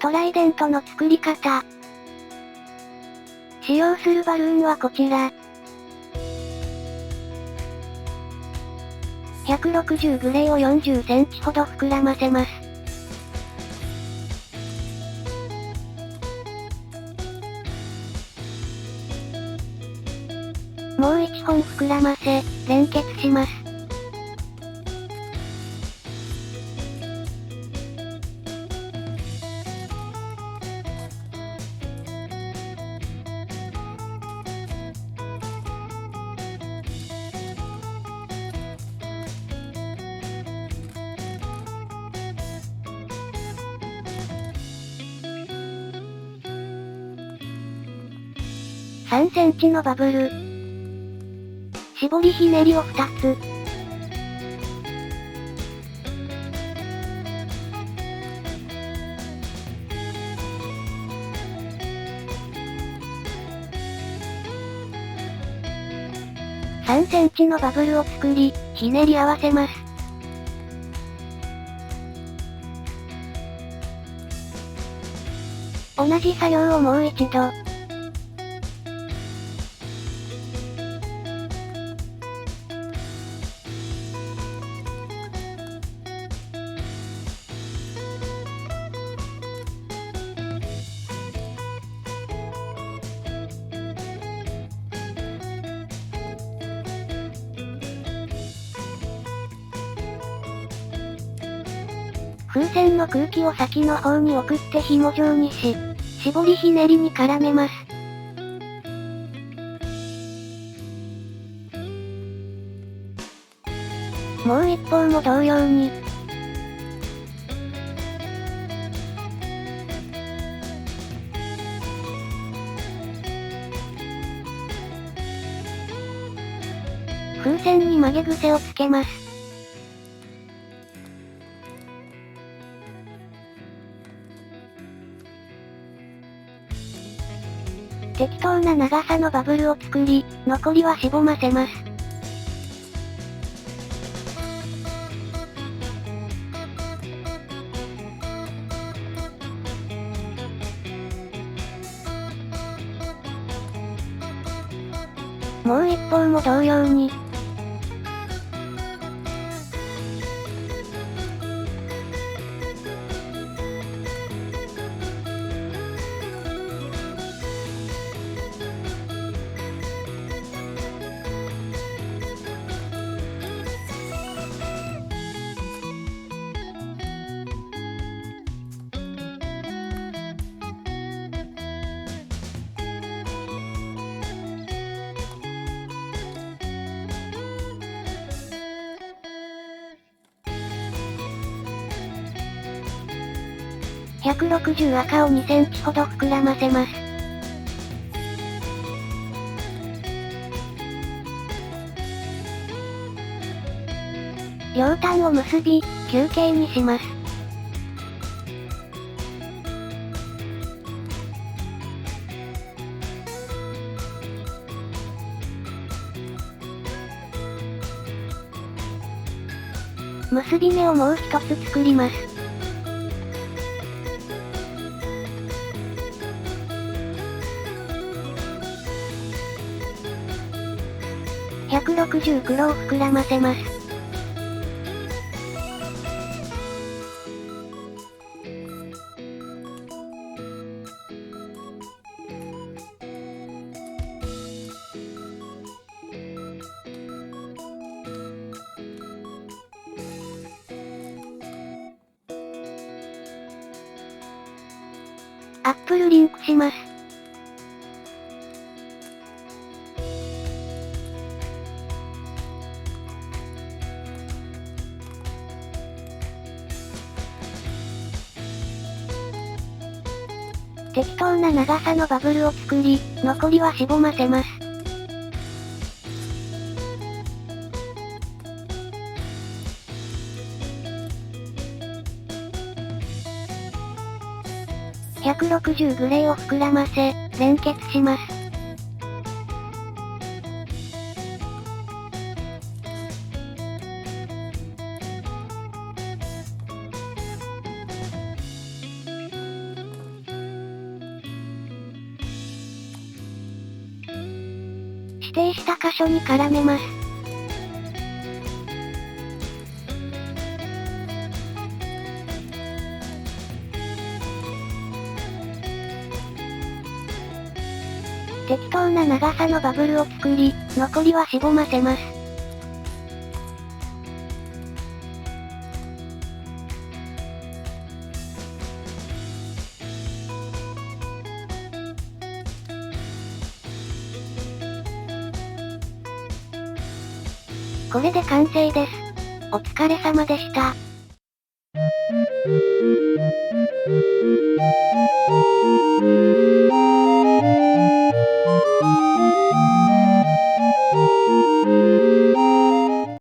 トライデントの作り方。使用するバルーンはこちら。160グレーを40センチほど膨らませます。もう1本膨らませ、連結します。3センチのバブル。絞りひねりを2つ。3センチのバブルを作り、ひねり合わせます。同じ作業をもう一度。風船の空気を先の方に送って紐状にし、絞りひねりに絡めます。もう一方も同様に。風船に曲げ癖をつけます。適当な長さのバブルを作り、残りはしぼませます。もう一方も同様に。160赤を2センチほど膨らませます。両端を結び、球形にします。結び目をもう一つ作ります。160黒を膨らませます。アップルリンクします。適当な長さのバブルを作り、残りはしぼませます。160グレーを膨らませ、連結します。指定した箇所に絡めます。適当な長さのバブルを作り、残りはしぼませます。これで完成です。お疲れ様でした。